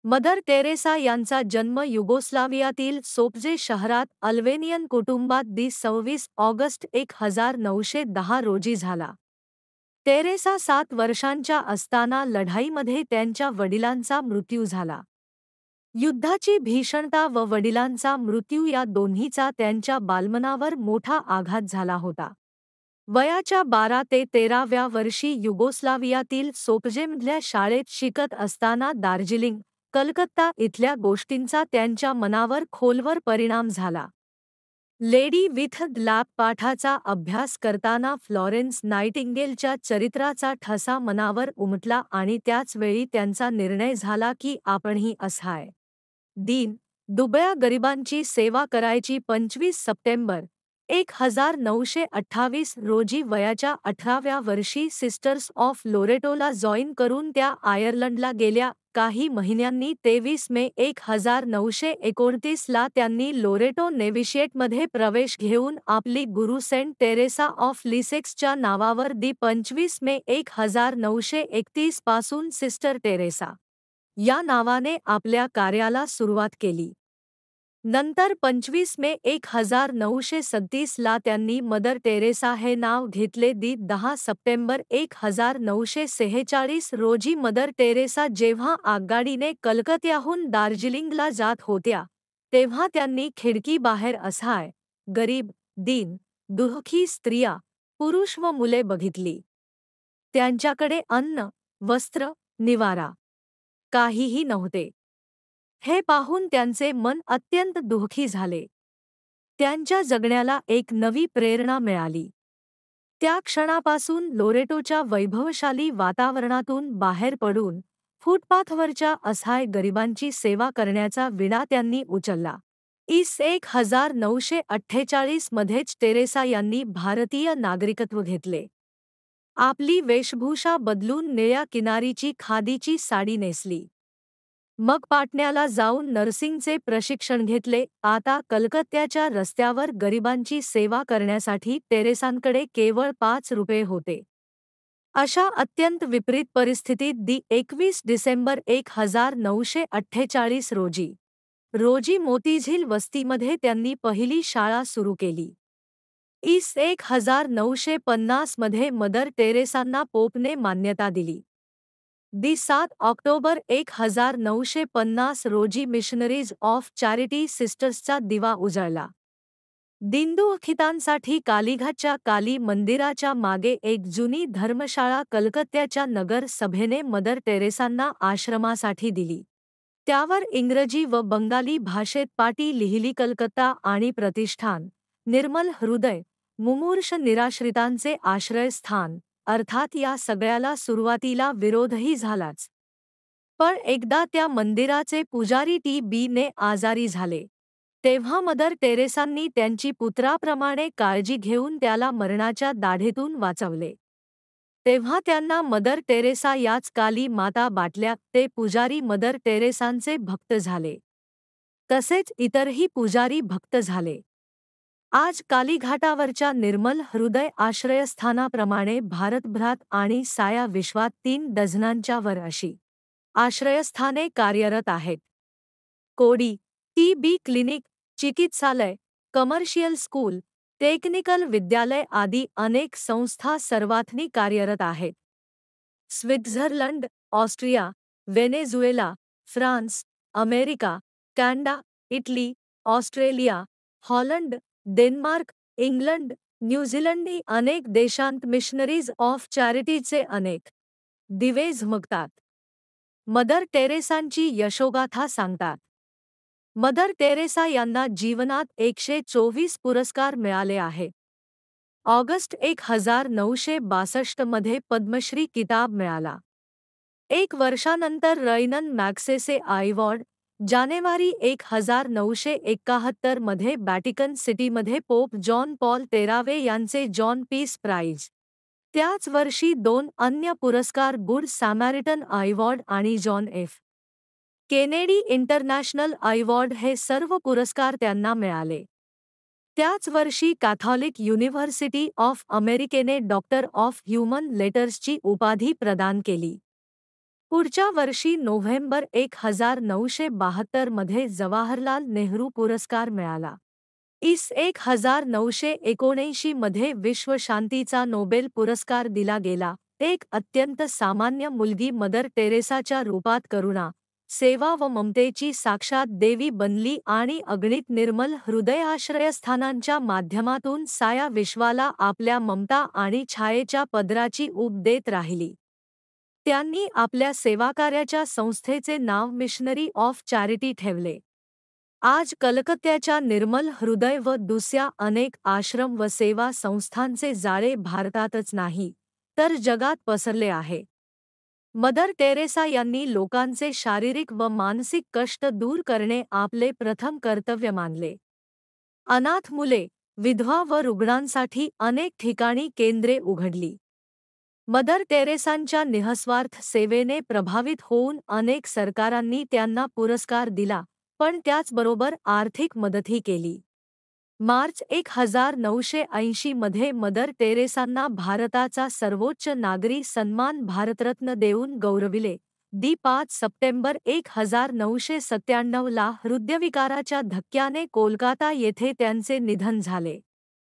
Mother Theresa यांचा जन्म युगोस्लावियातील सोप्जे शहरात अल्वेनियन कुटुंबात 26 ऑगस्ट 1910 रोजी झाला. तेरेसा 7 वर्षांच्या असताना लढाईमध्ये त्यांच्या वडिलांचा मृत्यू झाला. युद्धाची भीषणता व वडिलांचा मृत्यू या दोन्हीचा त्यांच्या बालमनावर मोठा आघात झाला होता. वयाच्या 12 ते 13व्या वर्षी युगोस्लावियातील सोप्जेमधल्या शाळेत शिकत असताना दार्जिलिंग, कलकत्ता इथल्या गोष्टींचा त्यांच्या मनावर खोलवर परिणाम झाला. लेडी विथ द लॅम्प पाठाचा अभ्यास करताना फ्लॉरेन्स नाइटिंगेलच्या चरित्राचा ठसा मनावर उमटला आणि त्याच वेळी त्यांचा निर्णय झाला की आपणही असहाय, दीन, दुबळ्या गरिबांची सेवा करायची. 25 सप्टेंबर 1928 रोजी वयाच्या 18व्या वर्षी सिस्टर्स ऑफ लोरेटोला जॉईन करून त्या आयर्लंडला गेल्या. काही महिन्यांनी 23 मे 1929 ला त्यांनी लोरेटो नेव्हिशिएटमध्ये प्रवेश घेऊन आपली गुरु सेंट तेरेसा ऑफ लिसेक्सच्या नावावर 25 मे 1931 पासून सिस्टर तेरेसा या नावाने आपल्या कार्याला सुरुवात केली. नंतर 25 मे 1937 ला त्यांनी मदर तेरेसा हे नाव घेतले. 10 सप्टेंबर 1946 रोजी मदर तेरेसा जेव्हा आगगाडीने कलकत्त्याहून दार्जिलिंगला जात होत्या, तेव्हा त्यांनी खिडकीबाहेर असहाय, गरीब, दीन, दुःखी स्त्रिया, पुरुष व मुले बघितली. त्यांच्याकडे अन्न, वस्त्र, निवारा काहीही नव्हते. हे पाहून त्यांचे मन अत्यंत दुःखी झाले. त्यांच्या जगण्याला एक नवी प्रेरणा मिळाली. त्या क्षणापासून लोरेटोच्या वैभवशाली वातावरणातून बाहेर पडून फुटपाथवरच्या असहाय गरिबांची सेवा करण्याचा विडा त्यांनी उचलला. 1948 मध्येच तेरेसा यांनी भारतीय नागरिकत्व घेतले. आपली वेशभूषा बदलून निळ्या किनारीची खादीची साडी नेसली. मग पाटण्याला जाऊन नर्सिंगचे प्रशिक्षण घेतले. आता कलकत्त्याच्या रस्त्यावर गरिबांची सेवा करण्यासाठी तेरेसांकडे केवळ 5 रुपये होते. अशा अत्यंत विपरीत परिस्थितीत 21 डिसेंबर 1948 रोजी मोतीझील वस्तीमध्ये त्यांनी पहिली शाळा सुरू केली. 1950 मध्ये मदर तेरेसांना पोपने मान्यता दिली. 7 ऑक्टोबर 1950 रोजी मिशनरीज ऑफ चॅरिटी सिस्टर्सचा दिवा उजळला. दिनदुःखितांसाठी कालीघाटच्या काली मंदिराच्या मागे एक जुनी धर्मशाळा कलकत्त्याच्या नगर सभेने मदर तेरेसांना आश्रमासाठी दिली. त्यावर इंग्रजी व बंगाली भाषेत पाटी लिहिली. कलकत्ता आणि प्रतिष्ठान, निर्मल हृदय, मुमूर्ष निराश्रितांचे आश्रयस्थान. अर्थात या सगळ्याला सुरुवातीला विरोधही झालाच. पण एकदा त्या मंदिराचे पुजारी टी.बी. ने आजारी झाले, तेव्हा मदर तेरेसांनी त्यांची पुत्राप्रमाणे काळजी घेऊन त्याला मरणाच्या दाढेतून वाचवले. तेव्हा त्यांना मदर तेरेसा याच काली माता बाटल्या. ते पुजारी मदर तेरेसांचे भक्त झाले. तसेच इतरही पुजारी भक्त झाले. आज कालीघाटावरच्या निर्मल हृदय आश्रयस्थानाप्रमाणे भारतभरात आणि साया विश्वात 3 डझनांच्या वर अशी आश्रयस्थाने कार्यरत आहेत. कोडी, टी.बी. क्लिनिक, चिकित्सालय, कमर्शियल स्कूल, टेक्निकल विद्यालय आदी अनेक संस्था सर्वाथनी कार्यरत आहेत. Switzerland, Austria, Venezuela, France, America, Canada, Italy, Australia, Holland, Denmark, England, New Zealand ही अनेक देशांत मिशनरीज ऑफ चॅरिटीचे अनेक दिवे झमकतात. मदर तेरेसांची यशोगाथा सांगतात. मदर तेरेसा यांना जीवनात 124 पुरस्कार मिळाले आहेत. ऑगस्ट 1962 मध्ये पद्मश्री किताब मिळाला. 1 वर्षानंतर रयनन मॅग्सेसे अवॉर्ड. जानेवारी 1971 मध्ये व्हॅटिकन सिटीमध्ये पोप जॉन पॉल 13वे यांचे जॉन पीस प्राइज. त्याच वर्षी 2 अन्य पुरस्कार गुड सॅमॅरिटन अवॉर्ड आणि John F. Kennedy international award हे सर्व पुरस्कार त्यांना मिळाले. त्याच वर्षी कॅथॉलिक युनिव्हर्सिटी ऑफ अमेरिकेने डॉक्टर ऑफ ह्युमन लेटर्सची उपाधी प्रदान केली. पुढच्या वर्षी नोव्हेंबर 1972 मध्ये जवाहरलाल नेहरू पुरस्कार मिळाला. 1979 मध्ये विश्व शांतीचा नोबेल पुरस्कार दिला गेला. एक अत्यंत सामान्य मुलगी मदर टेरेसाच्या रूपात करुणा, सेवा व ममतेची साक्षात देवी बनली आणि अगणित निर्मल हृदयाश्रयस्थानांच्या माध्यमातून साया विश्वाला आपल्या ममता आणि छायेच्या पदराची ऊब देत राहिली. त्यांनी आपल्या सेवाकार्याच्या संस्थेचे नाव मिशनरी ऑफ चॅरिटी ठेवले. आज कलकत्त्याच्या निर्मल हृदय व दुसऱ्या अनेक आश्रम व सेवा संस्थांचे जाळे भारतातच नाही, तर जगात पसरले आहे. मदर टेरेसा यांनी लोकांचे शारीरिक व मानसिक कष्ट दूर करणे आपले प्रथम कर्तव्य मानले. अनाथ मुले, विधवा व रुग्णांसाठी अनेक ठिकाणी केंद्रे उघडली. मदर टेरेसांच्या निःस्वार्थ सेवेने प्रभावित होऊन अनेक सरकारांनी त्यांना पुरस्कार दिला, पण त्याचबरोबर आर्थिक मदतही केली. मार्च 1980 मध्ये मदर टेरेसांना भारताचा सर्वोच्च नागरी सन्मान भारतरत्न देऊन गौरविले. 5 सप्टेंबर 1997 ला हृदयविकाराच्या धक्क्याने कोलकाता येथे त्यांचे निधन झाले.